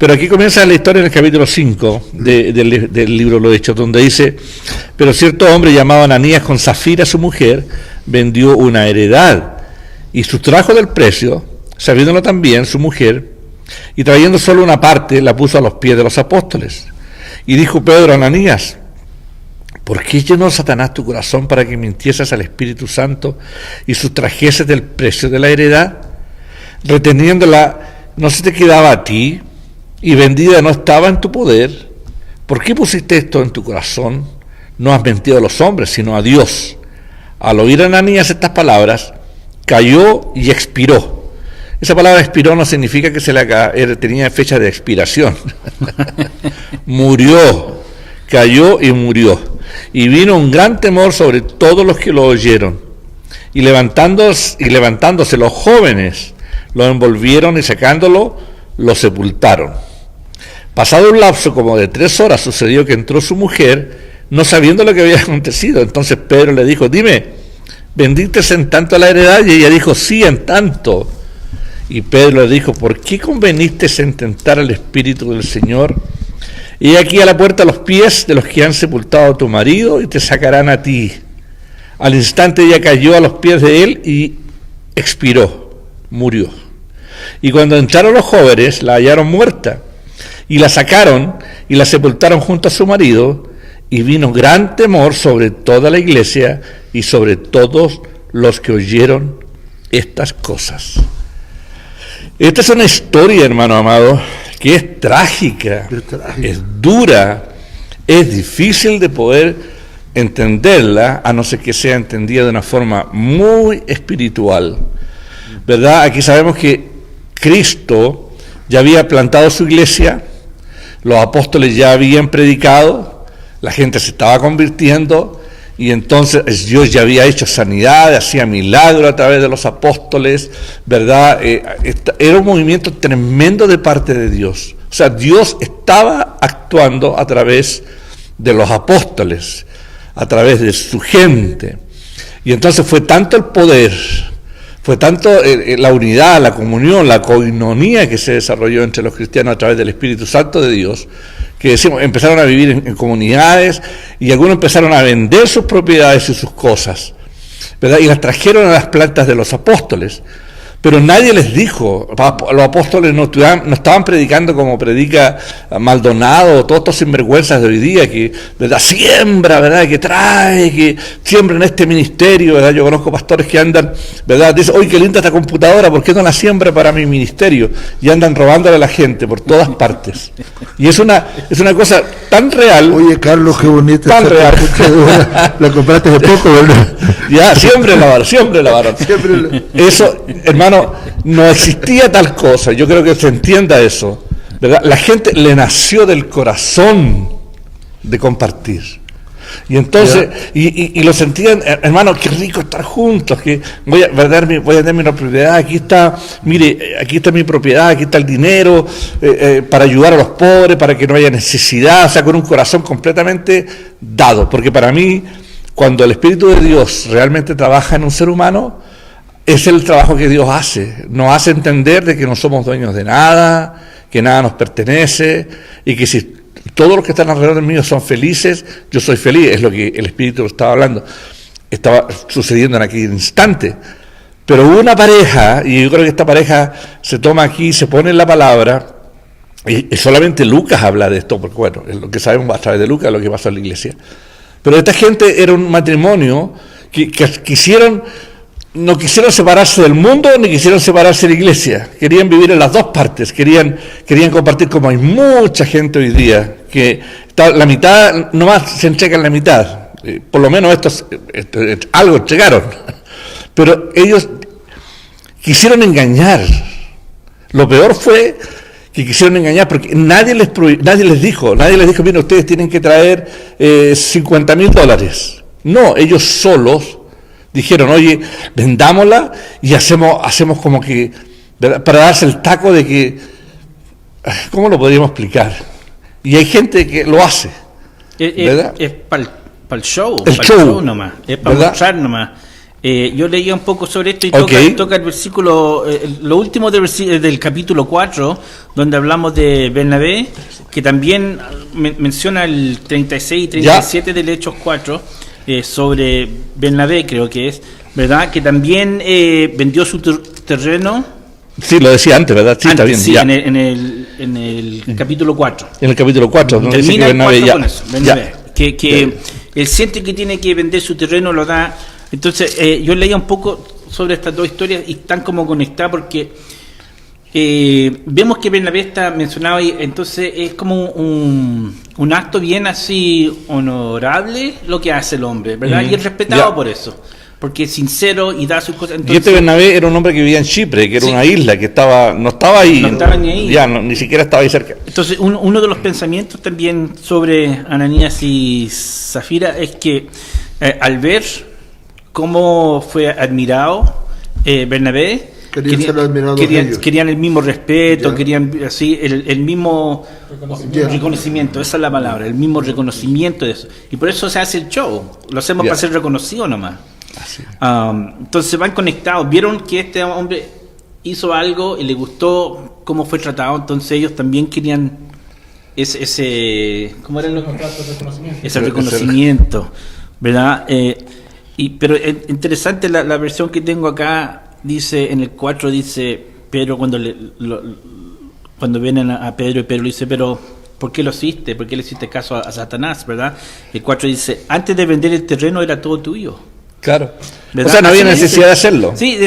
Pero aquí comienza la historia en el capítulo 5 del libro Los Hechos, donde dice: pero cierto hombre llamado Ananías, con Zafira su mujer, vendió una heredad y sustrajo del precio, sabiéndolo también su mujer, y trayendo solo una parte, la puso a los pies de los apóstoles. Y dijo Pedro a Ananías: ¿por qué llenó Satanás tu corazón para que mintieses al Espíritu Santo y sustrajeses del precio de la heredad? Reteniéndola, ¿no se te quedaba a ti? Y vendida no estaba en tu poder. ¿Por qué pusiste esto en tu corazón? No has mentido a los hombres, sino a Dios. Al oír Ananías estas palabras, cayó y expiró. Esa palabra expiró no significa que tenía fecha de expiración. Murió, cayó y murió. Y vino un gran temor sobre todos los que lo oyeron. Y levantándose los jóvenes, lo envolvieron y sacándolo, lo sepultaron. Pasado un lapso como de 3 horas, sucedió que entró su mujer, no sabiendo lo que había acontecido. Entonces Pedro le dijo: dime, ¿vendiste en tanto la heredad? Y ella dijo: sí, en tanto. Y Pedro le dijo: ¿por qué conveniste en tentar al Espíritu del Señor? Y aquí a la puerta los pies de los que han sepultado a tu marido, y te sacarán a ti. Al instante ella cayó a los pies de él y expiró, murió. Y cuando entraron los jóvenes, la hallaron muerta, y la sacaron y la sepultaron junto a su marido, y vino gran temor sobre toda la iglesia y sobre todos los que oyeron estas cosas. Esta es una historia, hermano amado, que es trágica, es dura, es difícil de poder entenderla, a no ser que sea entendida de una forma muy espiritual, ¿verdad? Aquí sabemos que Cristo ya había plantado su iglesia, los apóstoles ya habían predicado, la gente se estaba convirtiendo, y entonces Dios ya había hecho sanidad, hacía milagros a través de los apóstoles, ¿verdad? Era un movimiento tremendo de parte de Dios. O sea, Dios estaba actuando a través de los apóstoles, a través de su gente. Y entonces fue tanto el poder, fue tanto la unidad, la comunión, la coinonía que se desarrolló entre los cristianos a través del Espíritu Santo de Dios, que decimos, empezaron a vivir en comunidades, y algunos empezaron a vender sus propiedades y sus cosas, ¿verdad? Y las trajeron a las plantas de los apóstoles. Pero nadie les dijo, los apóstoles no estaban predicando como predica Maldonado, todos estos sinvergüenzas de hoy día, que, ¿verdad?, siembra, ¿verdad?, que trae, que siembra en este ministerio, ¿verdad? Yo conozco pastores que andan, ¿verdad?, dicen: oye, qué linda esta computadora, ¿por qué no la siembra para mi ministerio? Y andan robándole a la gente por todas partes. Y es una cosa tan real. Oye, Carlos, qué bonita tan real. La compraste hace poco, ¿verdad? Ya, siempre la varón. Eso, hermano, no existía tal cosa. Yo creo que se entienda eso, ¿verdad? La gente le nació del corazón de compartir. Y entonces, y lo sentían, hermano, qué rico estar juntos, que voy a dar mi propiedad, aquí está, mire, aquí está mi propiedad, aquí está el dinero, para ayudar a los pobres, para que no haya necesidad, o sea, con un corazón completamente dado. Porque para mí, cuando el Espíritu de Dios realmente trabaja en un ser humano, es el trabajo que Dios hace. Nos hace entender de que no somos dueños de nada, que nada nos pertenece, y que si todos los que están alrededor de mí son felices, yo soy feliz. Es lo que el Espíritu estaba hablando, estaba sucediendo en aquel instante. Pero hubo una pareja, y yo creo que esta pareja se toma aquí, se pone en la palabra, y solamente Lucas habla de esto, porque bueno, es lo que sabemos a través de Lucas, lo que pasó en la iglesia. Pero esta gente era un matrimonio que no quisieron separarse del mundo, ni quisieron separarse de la iglesia. Querían vivir en las dos partes, querían compartir, como hay mucha gente hoy día, que la mitad, nomás se entrega en la mitad. Por lo menos estos algo entregaron. Pero ellos quisieron engañar. Lo peor fue que quisieron engañar, porque nadie les dijo, mira, ustedes tienen que traer $50,000. No, ellos solos dijeron: oye, vendámosla y hacemos como que, ¿verdad?, para darse el taco de que, ¿cómo lo podríamos explicar? Y hay gente que lo hace, ¿verdad? Es para el show, el show nomás, es para ¿verdad?, mostrar nomás. Yo leía un poco sobre esto y Ok. toca el versículo, lo último del capítulo 4, donde hablamos de Bernabé, que también menciona el 36 y 37 del Hechos 4, sobre Bernabé, creo que es, ¿verdad? Que también vendió su terreno. Sí, lo decía antes, ¿verdad? Sí, está bien. Sí, Ya. en el capítulo 4. En el capítulo 4, donde dice que Termina el Bernabé 4 ya. con eso, Bernabé, Ya. que él siente que tiene que vender su terreno, lo da. Entonces, yo leía un poco sobre estas dos historias y están como conectadas porque vemos que Bernabé está mencionado y entonces es como un acto bien así honorable lo que hace el hombre, ¿verdad? Y es respetado Ya. por eso, porque es sincero y da sus cosas. Y Entonces, este Bernabé era un hombre que vivía en Chipre, que era Sí. una isla, que no estaba ahí. No estaba ni ahí. Ya, ni siquiera estaba ahí cerca. Entonces, uno de los pensamientos también sobre Ananías y Zafira es que al ver cómo fue admirado Bernabé, Querían ser admirados ellos. querían el mismo respeto, Ya. querían así el mismo Ya. reconocimiento, esa es la palabra, el mismo reconocimiento de eso. Y por eso se hace el show, lo hacemos Ya. para ser reconocido nomás. Entonces van conectados, vieron que este hombre hizo algo y le gustó cómo fue tratado, entonces ellos también querían ese ¿cómo eran los contratos de reconocimiento? Ese reconocimiento, ¿verdad? Pero es interesante la versión que tengo acá, dice en el 4, dice Pedro cuando vienen a Pedro y Pedro le dice, pero ¿por qué lo hiciste? ¿Por qué le hiciste caso a Satanás, verdad? El 4 dice, antes de vender el terreno era todo tuyo. Claro. ¿Verdad? O sea, no había Así dice. necesidad de hacerlo. Sí,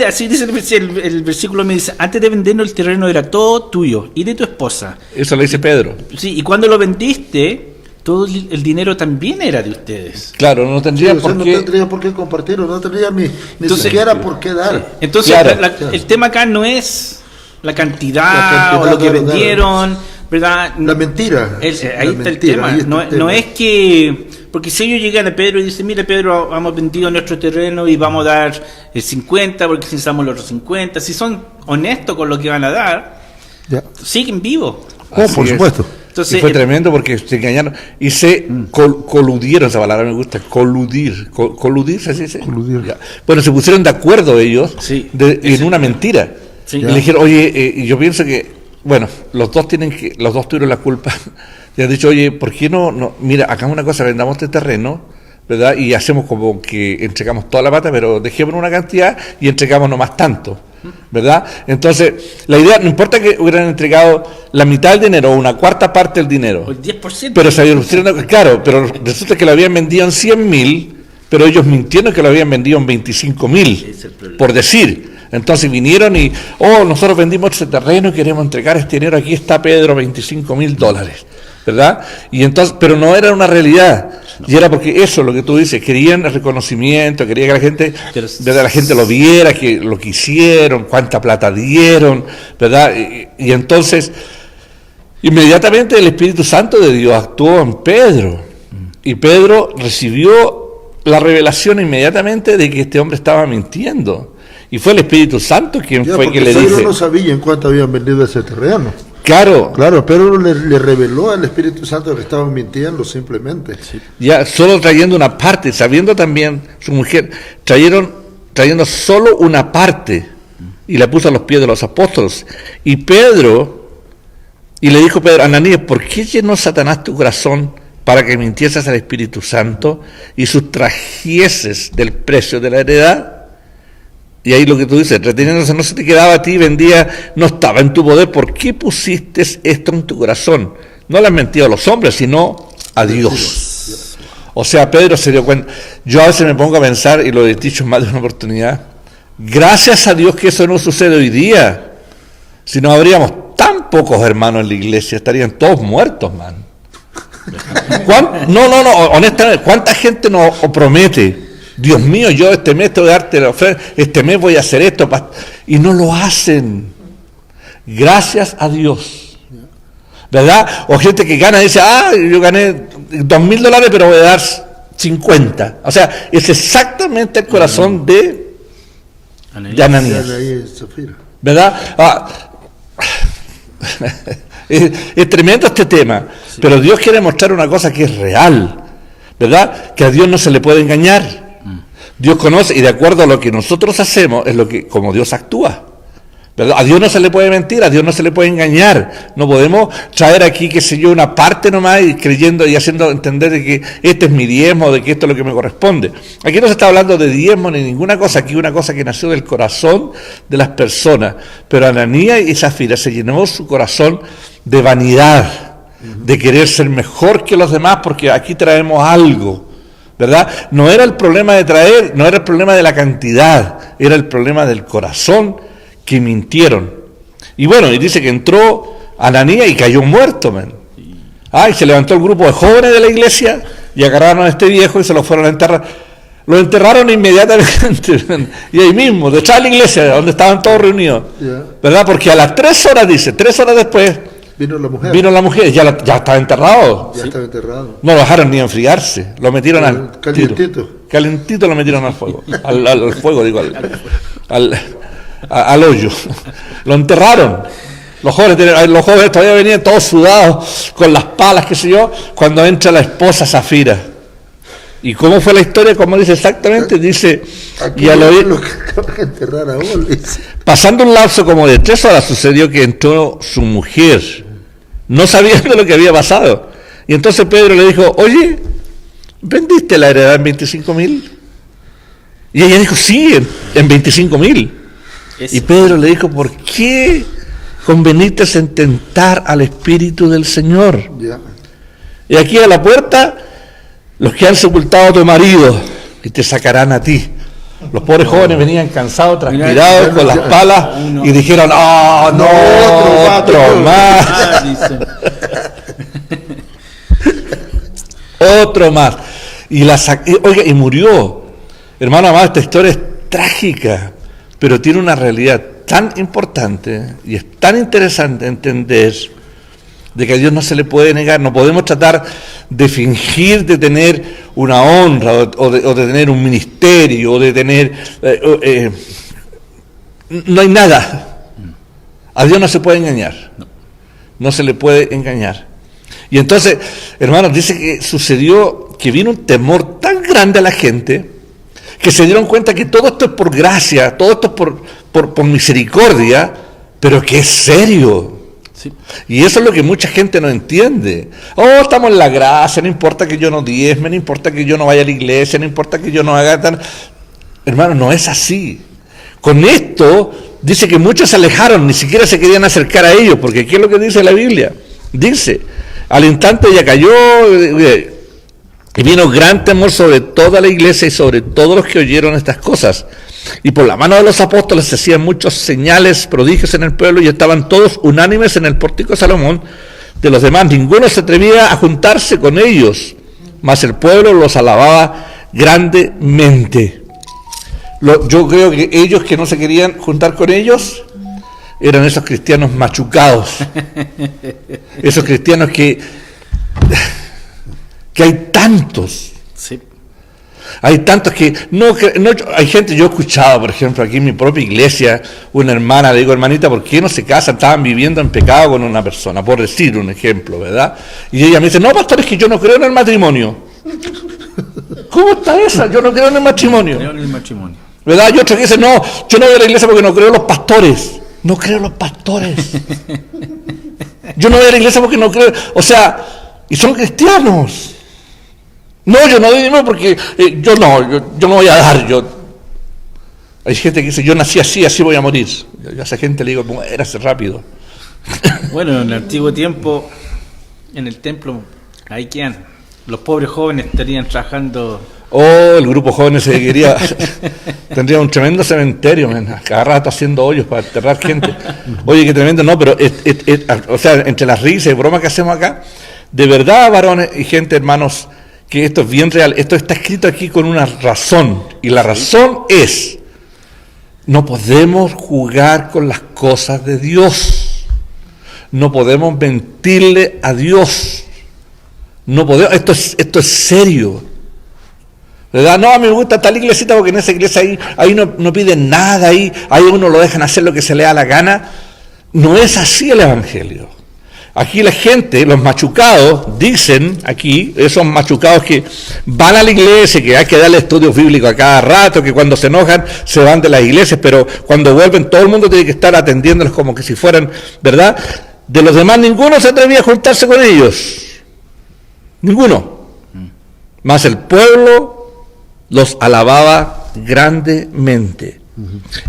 así dice el versículo, me dice, antes de vendernos el terreno era todo tuyo y de tu esposa. Eso lo dice Pedro. Sí, y cuando lo vendiste, todo el dinero también era de ustedes. Claro, no Sí, tendría o sea, por no qué. tendría por qué compartirlo, no tendría ni Entonces, siquiera por qué dar. Entonces, Claro. el tema acá no es la cantidad, La cantidad, o lo que claro, vendieron, ¿verdad? La mentira. Ahí La está el mentira, tema. ahí está No, el tema. no es que. Porque si ellos llegan a Pedro y dicen, mire Pedro, hemos vendido nuestro terreno y vamos a dar el 50 porque necesitamos los otros 50. Si son honestos con lo que van a dar, Ya. siguen vivos. Oh, Así por es. supuesto. Entonces, Y fue tremendo porque se engañaron y se coludieron, esa palabra me gusta, coludir, coludir, ¿se dice? Coludir. Ya. Bueno, se pusieron de acuerdo ellos Sí. en una mentira. Sí. Y Ya. le dijeron, oye, y yo pienso que, bueno, los dos tuvieron la culpa. Y han dicho, oye, ¿por qué no? Mira, hagamos una cosa, vendamos este terreno, ¿verdad? Y hacemos como que entregamos toda la pata, pero dejemos una cantidad y entregamos nomás tanto, ¿verdad? Entonces, la idea, no importa que hubieran entregado la mitad del dinero o una cuarta parte del dinero, el 10%. pero se pusieron, claro, pero resulta que lo habían vendido en 100.000, pero ellos mintieron que lo habían vendido en 25.000, Ese es el problema. por decir. Entonces vinieron y, nosotros vendimos ese terreno y queremos entregar este dinero, aquí está Pedro, $25.000, ¿verdad? Y entonces, pero no era una realidad, y era porque eso, lo que tú dices, querían el reconocimiento, querían que la gente, Pero- ¿verdad? La gente lo viera, que lo que hicieron, cuánta plata dieron, ¿verdad? Y entonces, inmediatamente el Espíritu Santo de Dios actuó en Pedro, y Pedro recibió la revelación inmediatamente de que este hombre estaba mintiendo, y fue el Espíritu Santo quien Ya, fue porque que le Pedro dice, no sabía en cuánto habían vendido ese terreno. claro, Claro, Pedro le reveló al Espíritu Santo que estaban mintiendo simplemente. ya solo trayendo una parte, sabiendo también su mujer, trayendo solo una parte, y la puso a los pies de los apóstoles, y le dijo Pedro, Ananías, ¿por qué llenó Satanás tu corazón para que mintieses al Espíritu Santo y sustrajeses del precio de la heredad? Y ahí lo que tú dices, reteniéndose no se te quedaba a ti, vendía, no estaba en tu poder. ¿Por qué pusiste esto en tu corazón? No le has mentido a los hombres, sino a Dios. O sea, Pedro se dio cuenta. Yo a veces me pongo a pensar, y lo he dicho en más de una oportunidad, gracias a Dios que eso no sucede hoy día. Si no habríamos tan pocos hermanos en la iglesia, estarían todos muertos, man. No, honestamente, ¿cuánta gente nos promete? Dios mío, yo este mes te voy a darte la ofrenda, este mes voy a hacer esto, y no lo hacen. Gracias a Dios. ¿Verdad? O gente que gana y dice, yo gané $2,000, pero voy a dar 50. O sea, es exactamente el corazón de Ananías. Ya de ahí Zafira. ¿Verdad? Es tremendo este tema, pero Dios quiere mostrar una cosa que es real, ¿verdad? Que a Dios no se le puede engañar. Dios conoce y de acuerdo a lo que nosotros hacemos es como Dios actúa. ¿Verdad? A Dios no se le puede mentir, a Dios no se le puede engañar. No podemos traer aquí, qué sé yo, una parte nomás y creyendo y haciendo entender de que este es mi diezmo, de que esto es lo que me corresponde. Aquí no se está hablando de diezmo ni ninguna cosa, aquí una cosa que nació del corazón de las personas. Pero Ananías y Zafira se llenó su corazón de vanidad, de querer ser mejor que los demás porque aquí traemos algo, ¿verdad? No era el problema de traer, no era el problema de la cantidad, era el problema del corazón, que mintieron. Y bueno, y dice que entró Ananías y cayó muerto, man. Y se levantó el grupo de jóvenes de la iglesia y agarraron a este viejo y se lo fueron a enterrar. Lo enterraron inmediatamente, man. Y ahí mismo, detrás de la iglesia, donde estaban todos reunidos, ¿verdad? Porque a las 3 horas, dice, 3 horas después, vino la mujer, ya estaba enterrado. Ya estaba enterrado. No lo dejaron ni enfriarse, lo metieron al calientito. tiro. Calentito lo metieron al fuego. Al fuego, digo, al hoyo. Lo enterraron. Los jóvenes todavía venían todos sudados, con las palas, qué sé yo, cuando entra la esposa Zafira. ¿Y cómo fue la historia? Como dice exactamente, dice, aquí y al oír, lo que acabas de enterrar a vos, dice. pasando un lapso como de 3 horas, sucedió que entró su mujer, no sabiendo lo que había pasado. Y entonces Pedro le dijo, oye, ¿vendiste la heredad en 25,000? Y ella dijo, sí, en 25,000. Y Pedro le dijo, ¿por qué conveniste en tentar al Espíritu del Señor? Ya. Y aquí a la puerta, los que han sepultado a tu marido, y te sacarán a ti. Los pobres jóvenes venían cansados, transpirados, con las palas, y dijeron, otro más. Otro más. Y murió. Hermano amado, esta historia es trágica, pero tiene una realidad tan importante y es tan interesante entender de que a Dios no se le puede negar. No podemos tratar de fingir de tener una honra o de tener un ministerio o de tener... no hay nada. A Dios no se puede engañar. No se le puede engañar. Y entonces, hermanos, dice que sucedió que vino un temor tan grande a la gente que se dieron cuenta que todo esto es por gracia, todo esto es por misericordia, pero que es serio. Sí. Y eso es lo que mucha gente no entiende. Estamos en la gracia, no importa que yo no diezme, no importa que yo no vaya a la iglesia, no importa que yo no haga tan... Hermano, no es así. Con esto dice que muchos se alejaron, ni siquiera se querían acercar a ellos, porque ¿qué es lo que dice la Biblia? Dice, al instante ella cayó... Y vino gran temor sobre toda la iglesia y sobre todos los que oyeron estas cosas. Y por la mano de los apóstoles se hacían muchos señales, prodigios en el pueblo, y estaban todos unánimes en el pórtico de Salomón. De los demás, ninguno se atrevía a juntarse con ellos, mas el pueblo los alababa grandemente. Yo creo que ellos que no se querían juntar con ellos eran esos cristianos machucados. Esos cristianos que hay tantos. Sí. Hay tantos que no hay gente, yo he escuchado, por ejemplo, aquí en mi propia iglesia, una hermana, le digo, hermanita, ¿por qué no se casan? Estaban viviendo en pecado con una persona, por decir un ejemplo, ¿verdad? Y ella me dice, no, pastor, es que yo no creo en el matrimonio. ¿Cómo está esa? Yo no creo en el matrimonio. Creo en el matrimonio. ¿Verdad? Y otro que dice, no, yo no voy a la iglesia porque no creo en los pastores. No creo en los pastores. Yo no voy a la iglesia porque no creo, o sea, y son cristianos. No, yo no doy dinero porque yo no voy a dar. Hay gente que dice, yo nací así voy a morir. Yo a esa gente le digo, muérase rápido. Bueno, en el antiguo tiempo, en el templo, ahí quedan. Los pobres jóvenes estarían trabajando. El grupo jóvenes se quería, tendría un tremendo cementerio, cada rato haciendo hoyos para enterrar gente. Oye, qué tremendo, no, pero o sea, entre las risas y bromas que hacemos acá, de verdad, varones y gente, hermanos, que esto es bien real, esto está escrito aquí con una razón, y la razón es, no podemos jugar con las cosas de Dios, no podemos mentirle a Dios, no podemos, esto es serio, ¿verdad? No, a mí me gusta tal iglesita porque en esa iglesia ahí no piden nada, ahí uno lo dejan hacer lo que se le da la gana. No es así el evangelio. Aquí la gente, los machucados, dicen aquí, esos machucados que van a la iglesia, que hay que darle estudios bíblicos a cada rato, que cuando se enojan se van de las iglesias, pero cuando vuelven todo el mundo tiene que estar atendiéndolos como que si fueran, ¿verdad? De los demás ninguno se atrevía a juntarse con ellos. Ninguno. Mas el pueblo los alababa grandemente.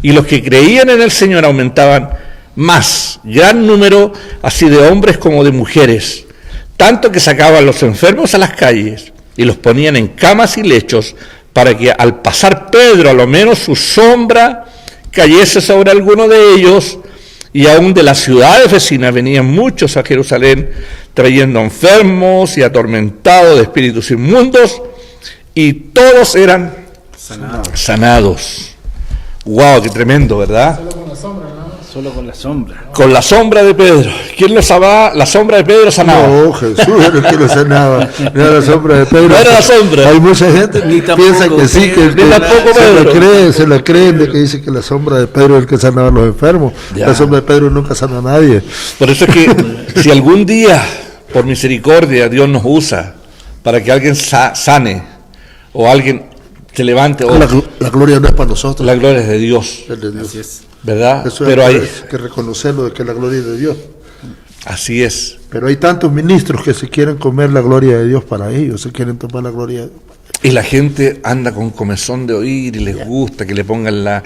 Y los que creían en el Señor aumentaban más, gran número, así de hombres como de mujeres, tanto que sacaban los enfermos a las calles y los ponían en camas y lechos, para que al pasar Pedro, a lo menos su sombra cayese sobre alguno de ellos. Y aún de las ciudades vecinas venían muchos a Jerusalén, trayendo enfermos y atormentados de espíritus inmundos, y todos eran sanados. ¡Wow! ¡Qué tremendo!, ¿verdad? Solo con la sombra. Con la sombra de Pedro. ¿Quién lo sanaba? La sombra de Pedro sanaba. No, Jesús era el que lo sanaba. No era la sombra de Pedro. No era la sombra. Hay mucha gente que piensa que sí, que se la creen de que dice que la sombra de Pedro es el que sanaba a los enfermos. Ya. La sombra de Pedro nunca sana a nadie. Por eso es que si algún día, por misericordia, Dios nos usa para que alguien sane, o alguien se levante, o La gloria no es para nosotros. la gloria es de Dios, Es de Dios. Así es. ¿verdad? Eso Pero hay hay, que reconocerlo, de que la gloria es de Dios. así es. Pero hay tantos ministros que se quieren comer la gloria de Dios para ellos, se quieren tomar la gloria de Dios. Y la gente anda con comezón de oír y les gusta que le pongan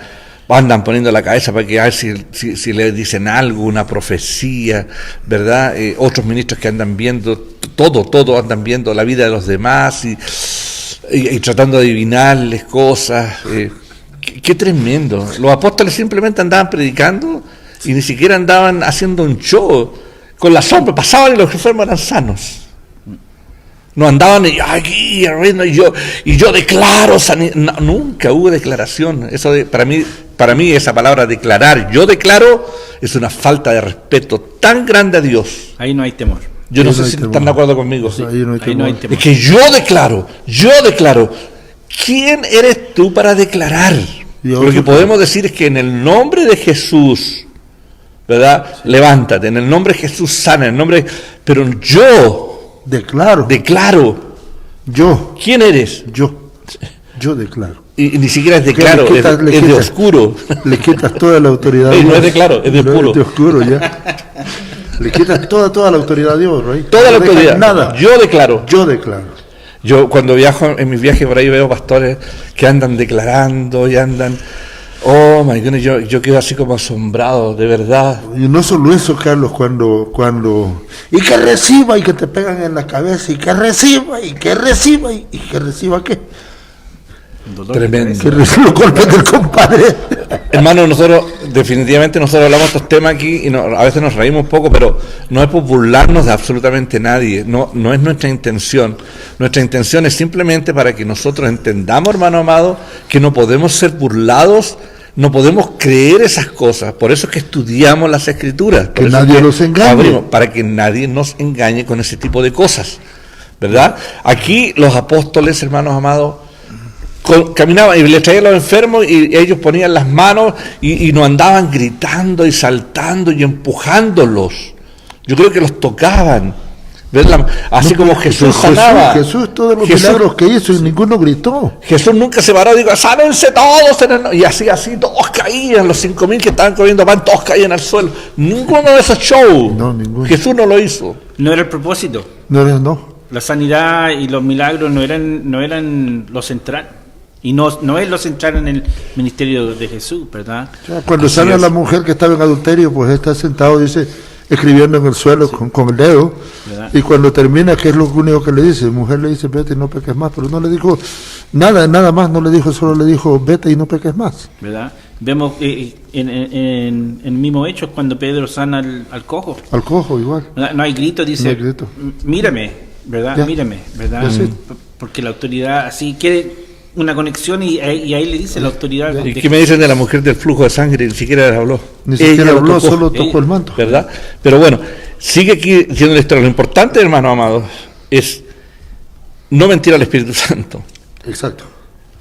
andan poniendo la cabeza para que a ver si le dicen algo, una profecía, ¿verdad? Otros ministros que andan viendo, todo andan viendo la vida de los demás y tratando de adivinarles cosas. Qué tremendo. Los apóstoles simplemente andaban predicando y ni siquiera andaban haciendo un show. Con la sombra pasaban y los enfermos eran sanos. No andaban aquí y yo declaro sanidad. No, nunca hubo declaración. Eso para mí esa palabra declarar, yo declaro, es una falta de respeto tan grande a Dios. Ahí no hay temor. Yo no Ahí sé no hay si temor. están de acuerdo conmigo. Ahí no hay Ahí no hay temor. temor. Es que yo declaro. ¿Quién eres tú para declarar? Dios, Lo que podemos decir es que en el nombre de Jesús, ¿verdad? Sí. Levántate, en el nombre de Jesús sana, en el nombre pero yo declaro. Yo. ¿Quién eres? Yo declaro. Y ni siquiera es de claro, es de oscuro. Le quitas toda la autoridad a Dios. No es de claro, es de oscuro. Es de oscuro, ya. Le quitas toda la autoridad a Dios, ¿right? Toda la autoridad. Nada. Yo declaro. Yo cuando viajo en mis viajes por ahí veo pastores que andan declarando y andan, oh my goodness, yo quedo así como asombrado, de verdad. Y no solo eso, Carlos, cuando y que reciba y que te pegan en la cabeza y que reciba y que reciba qué. Tremendo. Que reciba los golpes del compadre. Hermano, definitivamente nosotros hablamos de estos temas aquí y a veces nos reímos un poco, pero no es por burlarnos de absolutamente nadie, no es nuestra intención. Nuestra intención es simplemente para que nosotros entendamos, hermano amado, que no podemos ser burlados, no podemos creer esas cosas. Por eso es que estudiamos las Escrituras. Que nadie nos engañe. Para que nadie nos engañe con ese tipo de cosas, ¿verdad? Aquí los apóstoles, hermanos amados, caminaban y les traían los enfermos y ellos ponían las manos y no andaban gritando y saltando y empujándolos. Yo creo que los tocaban, ¿verdad? Así como Jesús sanaba. Jesús todos los milagros que hizo y ninguno gritó. Jesús nunca se paró y dijo, sánense todos. Y así, todos caían, los 5,000 que estaban comiendo pan, todos caían al suelo. Ninguno de esos shows. No, ninguno. Jesús no lo hizo. No era el propósito. No. La sanidad y los milagros no eran lo central. Y no es lo central en el ministerio de Jesús, ¿verdad? Cuando Así sale es. la mujer que estaba en adulterio, pues está sentado, dice, escribiendo en el suelo con el dedo. ¿Verdad? Y cuando termina, ¿qué es lo único que le dice? Mujer le dice, vete y no peques más. Pero no le dijo nada más, no le dijo, solo le dijo, vete y no peques más. ¿Verdad? Vemos en el mismo hecho cuando Pedro sana al cojo. Al cojo igual. No hay grito, dice, No hay grito. Mírame, ¿verdad? Ya. Mírame, ¿verdad? Ya sí. Porque la autoridad así quiere una conexión y ahí le dice la autoridad. ¿Y qué me dicen de la mujer del flujo de sangre? Ni siquiera les habló. Ni siquiera Ella lo habló, tocó, solo tocó el manto. ¿verdad? Pero bueno, sigue aquí diciendo la historia. Lo importante, hermano amado, es no mentir al Espíritu Santo. Exacto.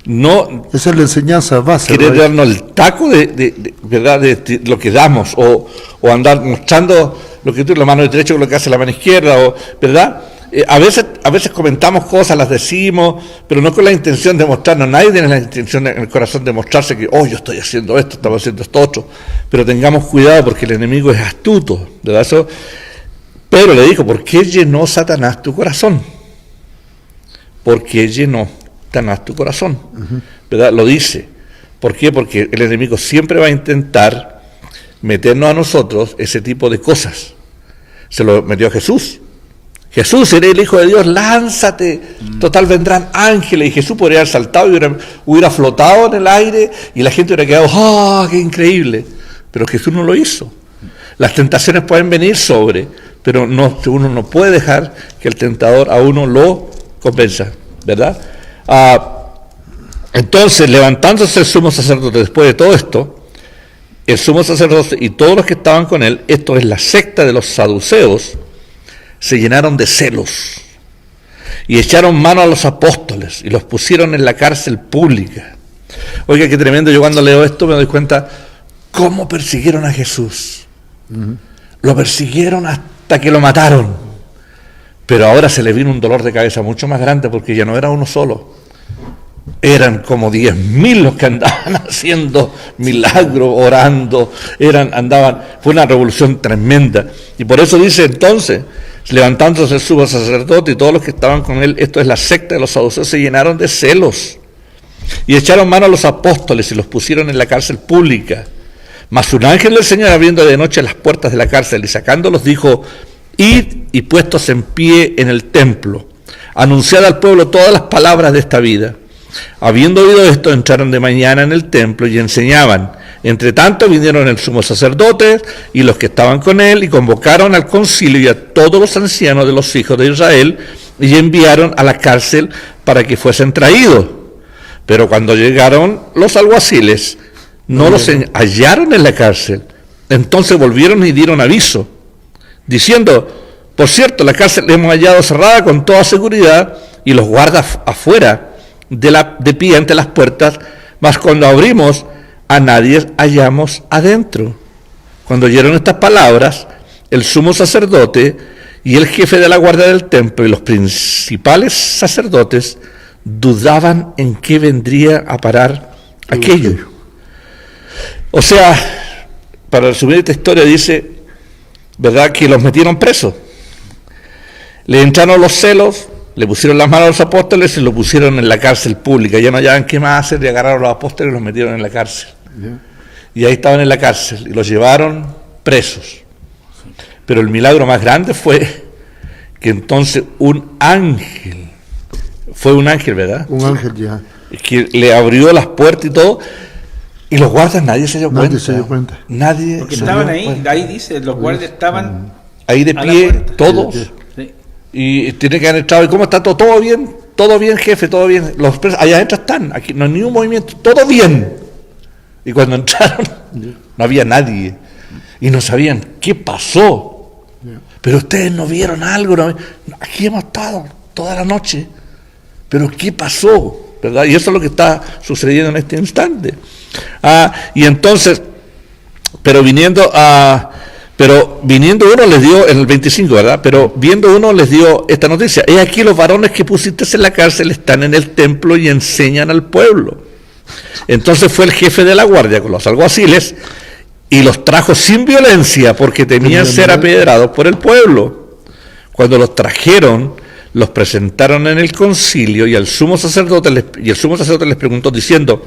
No Esa es la enseñanza base. querer ¿verdad? darnos el taco de ¿verdad? De lo que damos o andar mostrando lo que tú la mano derecha con lo que hace la mano izquierda, o, ¿verdad? A veces comentamos cosas, las decimos, pero no con la intención de mostrarnos. Nadie tiene la intención en el corazón de mostrarse que, yo estoy haciendo esto, estamos haciendo esto otro. Pero tengamos cuidado porque el enemigo es astuto, ¿verdad? Eso, Pedro le dijo, ¿por qué llenó Satanás tu corazón? ¿Por qué llenó Satanás tu corazón? ¿Verdad? Lo dice. ¿Por qué? Porque el enemigo siempre va a intentar meternos a nosotros ese tipo de cosas. Se lo metió a Jesús. Jesús, eres el Hijo de Dios, lánzate. Total, vendrán ángeles. Y Jesús podría haber saltado y hubiera flotado en el aire y la gente hubiera quedado, ¡oh, qué increíble! Pero Jesús no lo hizo. Las tentaciones pueden venir pero uno no puede dejar que el tentador a uno lo convenza, ¿verdad? Entonces, levantándose el sumo sacerdote después de todo esto, el sumo sacerdote y todos los que estaban con él, esto es la secta de los saduceos, se llenaron de celos y echaron mano a los apóstoles y los pusieron en la cárcel pública. Oiga, qué tremendo. Yo cuando leo esto me doy cuenta cómo persiguieron a Jesús. Lo persiguieron hasta que lo mataron. Pero ahora se le vino un dolor de cabeza mucho más grande porque ya no era uno solo. Eran como 10.000 los que andaban haciendo milagros, orando, fue una revolución tremenda. Y por eso dice entonces, levantándose el sumo sacerdote y todos los que estaban con él, esto es la secta de los saduceos, se llenaron de celos y echaron mano a los apóstoles y los pusieron en la cárcel pública. Mas un ángel del Señor, abriendo de noche las puertas de la cárcel y sacándolos, dijo: id y puestos en pie en el templo, anunciad al pueblo todas las palabras de esta vida. Habiendo oído esto, entraron de mañana en el templo y enseñaban. Entre tanto vinieron el sumo sacerdote y los que estaban con él y convocaron al concilio y a todos los ancianos de los hijos de Israel y enviaron a la cárcel para que fuesen traídos. Pero cuando llegaron los alguaciles, no los hallaron en la cárcel. Entonces volvieron y dieron aviso, diciendo: por cierto, la cárcel la hemos hallado cerrada con toda seguridad y los guardas afuera de pie ante las puertas, mas cuando abrimos a nadie hallamos adentro. Cuando oyeron estas palabras, el sumo sacerdote y el jefe de la guardia del templo y los principales sacerdotes dudaban en qué vendría a parar aquello. O sea, para resumir esta historia, dice, ¿verdad?, que los metieron presos. Le entraron los celos, le pusieron las manos a los apóstoles y lo pusieron en la cárcel pública. Ya no hallaban qué más hacer y agarraron a los apóstoles y los metieron en la cárcel. Y ahí estaban en la cárcel y los llevaron presos. Pero el milagro más grande fue que entonces fue un ángel, ¿verdad? Un ángel, ya. Que le abrió las puertas y todo. Y los guardas, nadie se dio cuenta. Nadie se dio cuenta. Nadie. Porque estaban ahí, ahí dice, los guardias estaban ahí de pie, todos. Sí. Y tiene que haber entrado. ¿Y cómo está todo? ¿Todo bien? Todo bien, jefe, todo bien. Los presos, allá adentro están, aquí no hay ningún movimiento, todo bien. Y cuando entraron, no había nadie. Y no sabían qué pasó. Pero ustedes no vieron algo. No, aquí hemos estado toda la noche. Pero ¿qué pasó? ¿Verdad? Y eso es lo que está sucediendo en este instante. Y entonces, pero viniendo uno les dio, en el 25, ¿verdad? Pero viendo uno les dio esta noticia: he aquí los varones que pusiste en la cárcel están en el templo y enseñan al pueblo. Entonces fue el jefe de la guardia con los alguaciles y los trajo sin violencia porque temían ser apedreados por el pueblo. Cuando los trajeron, los presentaron en el concilio y el sumo sacerdote les preguntó diciendo: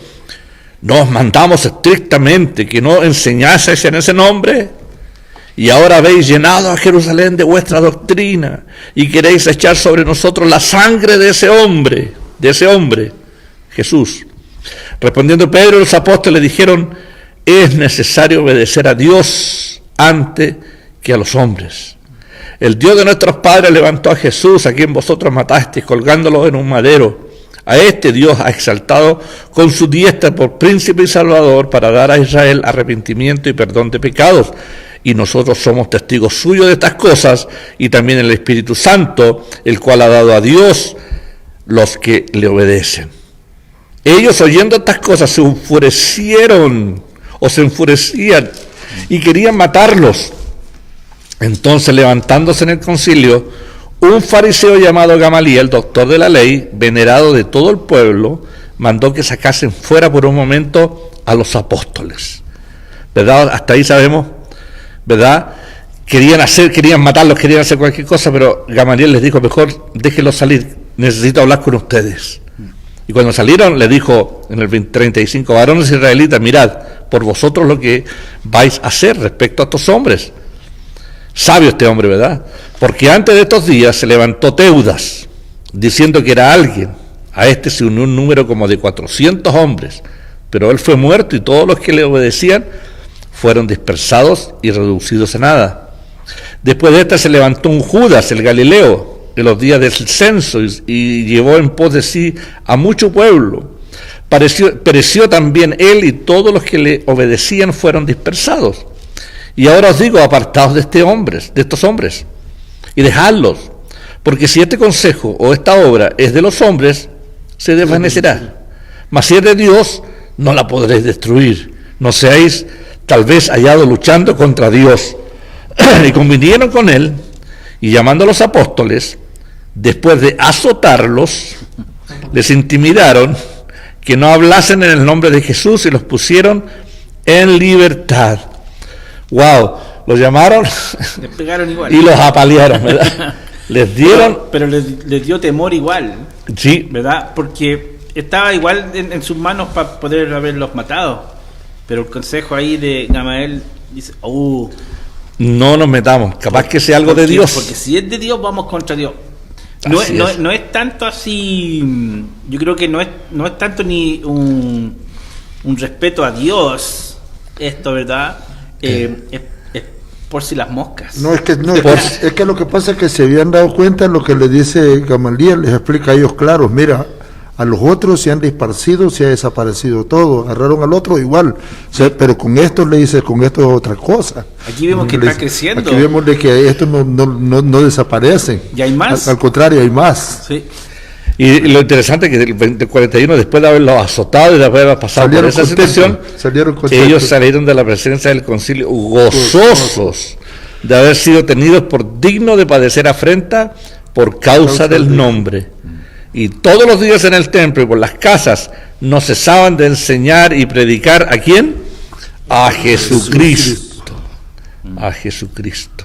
¿no os mandamos estrictamente que no enseñaseis en ese nombre? Y ahora habéis llenado a Jerusalén de vuestra doctrina y queréis echar sobre nosotros la sangre de ese hombre, Jesús. Respondiendo Pedro y los apóstoles dijeron: es necesario obedecer a Dios antes que a los hombres. El Dios de nuestros padres levantó a Jesús, a quien vosotros matasteis, colgándolo en un madero. A este Dios ha exaltado con su diestra por príncipe y salvador para dar a Israel arrepentimiento y perdón de pecados. Y nosotros somos testigos suyos de estas cosas, y también el Espíritu Santo, el cual ha dado a Dios los que le obedecen. Ellos, oyendo estas cosas, se enfurecían y querían matarlos. Entonces, levantándose en el concilio, un fariseo llamado Gamaliel, doctor de la ley, venerado de todo el pueblo, mandó que sacasen fuera por un momento a los apóstoles. ¿Verdad? Hasta ahí sabemos, ¿verdad? Querían matarlos, querían hacer cualquier cosa, pero Gamaliel les dijo, mejor déjenlos salir, necesito hablar con ustedes. Y cuando salieron, le dijo en el 35, varones israelitas, mirad, por vosotros lo que vais a hacer respecto a estos hombres. Sabio este hombre, ¿verdad? Porque antes de estos días se levantó Teudas, diciendo que era alguien. A este se unió un número como de 400 hombres, pero él fue muerto y todos los que le obedecían fueron dispersados y reducidos a nada. Después de esta se levantó un Judas, el Galileo, de los días del censo, y llevó en pos de sí a mucho pueblo. Pereció también él, y todos los que le obedecían fueron dispersados. Y ahora os digo, apartaos de estos hombres, y dejadlos, porque si este consejo o esta obra es de los hombres, se desvanecerá. Mas si es de Dios, no la podréis destruir. No seáis tal vez hallados luchando contra Dios. Y convinieron con él, y llamando a los apóstoles, después de azotarlos, les intimidaron que no hablasen en el nombre de Jesús, y los pusieron en libertad. Wow, los llamaron les pegaron igual. Y los apalearon, ¿verdad? Les dieron... Pero les dio temor igual. Sí. ¿Verdad? Porque estaba igual en sus manos para poder haberlos matado. Pero el consejo ahí de Gamaliel dice, no nos metamos, capaz que sea algo de Dios. Porque si es de Dios, vamos contra Dios. No es tanto así, yo creo que no es tanto ni un respeto a Dios, esto, ¿verdad? Es por si las moscas. Es que lo que pasa es que se habían dado cuenta de lo que le dice Gamaliel, les explica a ellos claros, mira, a los otros se han disparcido, se ha desaparecido todo, agarraron al otro igual, pero con esto le dice, con esto es otra cosa. Aquí vemos que está creciendo. Aquí vemos de que esto no desaparecen. Y hay más. Al contrario, hay más. Sí. Y lo interesante es que del 41, después de haberlos azotado y de haber pasado por esa situación, ellos salieron de la presencia del concilio gozosos de haber sido tenidos por dignos de padecer afrenta por causa del nombre. Y todos los días en el templo y por las casas no cesaban de enseñar y predicar ¿a quién? A Jesucristo. A Jesucristo.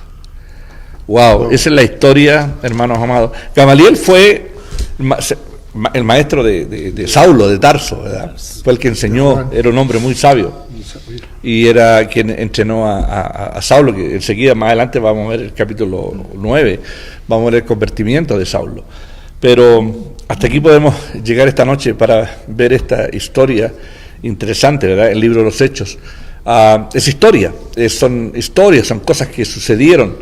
Wow, esa es la historia, hermanos amados. Gamaliel fue el maestro de Saulo de Tarso, ¿verdad? Fue el que enseñó, era un hombre muy sabio. Y era quien entrenó a Saulo, que enseguida más adelante vamos a ver el capítulo 9, vamos a ver el convertimiento de Saulo. Pero hasta aquí podemos llegar esta noche para ver esta historia interesante, ¿verdad? El libro de los Hechos. Es historia, son cosas que sucedieron.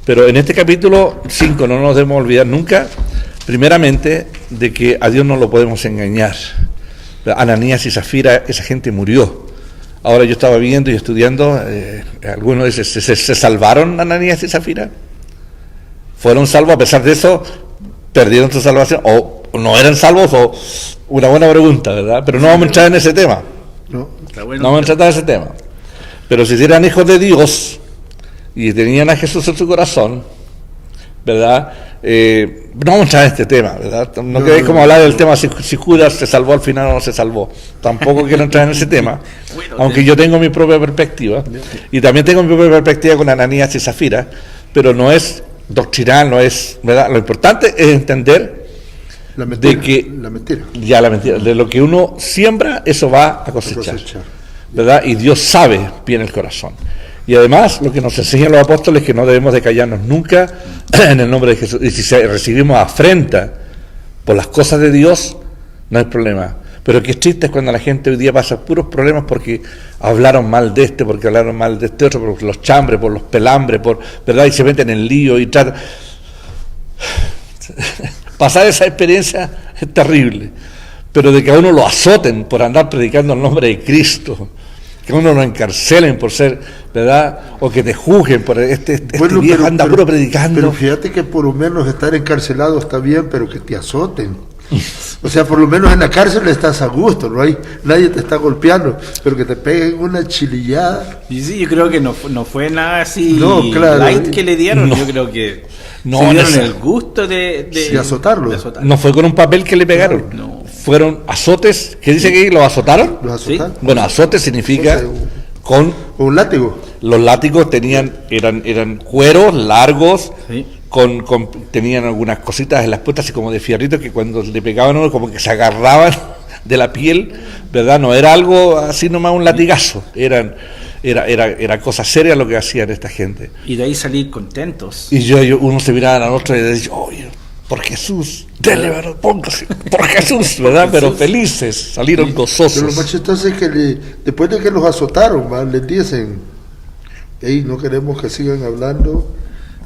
Pero en este capítulo 5 no nos debemos olvidar nunca, primeramente, de que a Dios no lo podemos engañar. Ananías y Zafira, esa gente murió. Ahora yo estaba viendo y estudiando, algunos dicen, ¿se salvaron Ananías y Zafira? ¿Fueron salvos? A pesar de eso, ¿perdieron su salvación? ¿O no eran salvos? O una buena pregunta, ¿verdad? Pero no vamos a entrar en ese tema. No vamos a entrar en ese tema. Pero si eran hijos de Dios y tenían a Jesús en su corazón, ¿verdad? No vamos a entrar en este tema, ¿verdad? No queréis como hablar del tema si Judas se salvó al final o no se salvó. Tampoco quiero entrar en ese tema, aunque yo tengo mi propia perspectiva, y también tengo mi propia perspectiva con Ananías y Zafira, pero no es doctrinal, no es, ¿verdad? Lo importante es entender la mentira, de que la mentira, de lo que uno siembra, eso va a cosechar, ¿verdad? Y Dios sabe bien el corazón. Y además, lo que nos enseñan los apóstoles es que no debemos de callarnos nunca en el nombre de Jesús. Y si recibimos afrenta por las cosas de Dios, no hay problema. Pero qué triste es cuando la gente hoy día pasa puros problemas porque hablaron mal de este, porque hablaron mal de este otro, por los chambres, por los pelambres, ¿verdad? Y se meten en lío y tratan. Pasar esa experiencia es terrible. Pero de que a uno lo azoten por andar predicando el nombre de Cristo, que uno lo encarcelen por ser, ¿verdad? O que te juzguen por este viejo anda puro predicando. Pero fíjate que por lo menos estar encarcelado está bien, pero que te azoten. O sea, por lo menos en la cárcel estás a gusto, nadie te está golpeando, pero que te peguen una chilillada. Y sí, yo creo que no fue nada así No, claro. light que le dieron. No. Yo creo que No, se dieron no, el gusto de azotarlo. No fue con un papel que le pegaron. No. Fueron azotes. ¿Qué dice que los azotaron? Los Sí. azotaron. Bueno, azote significa Entonces, con un látigo. los látigos eran cueros largos, Sí. tenían algunas cositas en las puntas así como de fierrito que cuando le pegaban uno como que se agarraban de la piel, ¿verdad? No era algo así nomás un latigazo, era cosa seria lo que hacían esta gente. Y de ahí salir contentos. Y uno se miraba al otro y decía, oye, por Jesús, dele, ¿verdad? Póngase, por Jesús, ¿verdad? Pero felices, salieron Pero lo gozosos. más chistoso es que después de que los azotaron, les dicen, hey, no queremos que sigan hablando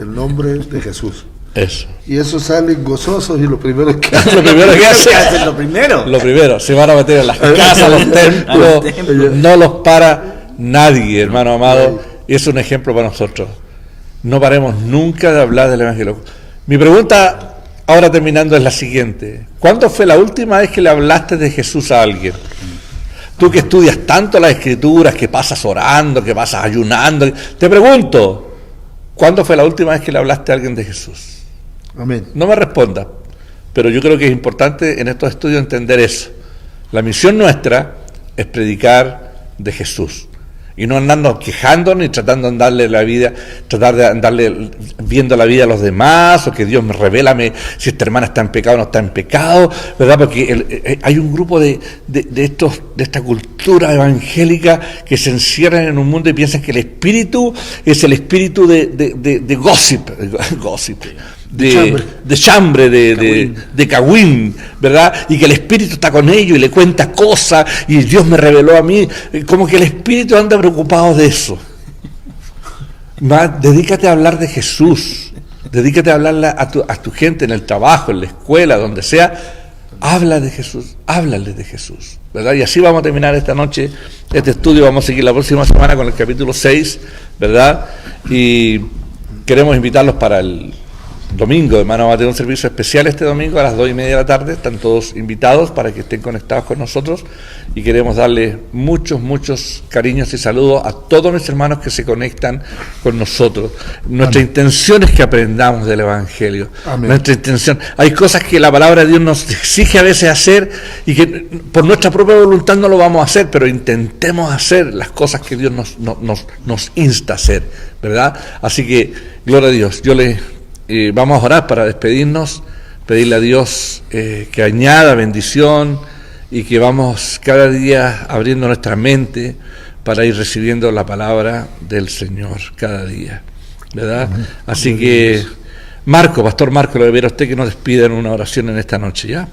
el nombre de Jesús. Eso. Y eso salen gozosos y lo primero que hacen. Lo primero que hace hacen lo primero. Lo primero, se van a meter en las casas, a los templos, no los para nadie, hermano amado. Y es un ejemplo para nosotros. No paremos nunca de hablar del Evangelio. Mi pregunta, ahora terminando, es la siguiente. ¿Cuándo fue la última vez que le hablaste de Jesús a alguien? Tú que estudias tanto las Escrituras, que pasas orando, que pasas ayunando, te pregunto, ¿cuándo fue la última vez que le hablaste a alguien de Jesús? Amén. No me responda, pero yo creo que es importante en estos estudios entender eso. La misión nuestra es predicar de Jesús y no andarnos quejando ni tratando de darle la vida, tratar de andarle viendo la vida a los demás o que Dios me revela si esta hermana está en pecado o no está en pecado, ¿verdad? Porque hay un grupo de esta cultura evangélica que se encierran en un mundo y piensan que el espíritu es el espíritu de gossip, de chambre, de cagüín, ¿verdad? Y que el espíritu está con ellos y le cuenta cosas y Dios me reveló a mí, como que el espíritu anda preocupado de eso. Dedícate a hablar de Jesús, dedícate a hablarle a tu gente en el trabajo, en la escuela, donde sea. Habla de Jesús, háblale de Jesús, ¿verdad? Y así vamos a terminar esta noche este estudio. Vamos a seguir la próxima semana con el capítulo 6, ¿verdad? Y queremos invitarlos para el domingo, hermano, va a tener un servicio especial este domingo a las 2:30 de la tarde. Están todos invitados para que estén conectados con nosotros y queremos darle muchos cariños y saludos a todos nuestros hermanos que se conectan con nosotros. Nuestra intención es que aprendamos del Evangelio. Amén. Nuestra intención. Hay cosas que la palabra de Dios nos exige a veces hacer y que por nuestra propia voluntad no lo vamos a hacer, pero intentemos hacer las cosas que Dios nos insta a hacer, ¿verdad? Así que, gloria a Dios. Vamos a orar para despedirnos, pedirle a Dios que añada bendición y que vamos cada día abriendo nuestra mente para ir recibiendo la palabra del Señor cada día, ¿verdad? Amén. Así que, Pastor Marco, lo debiera usted que nos despida en una oración en esta noche, ¿ya?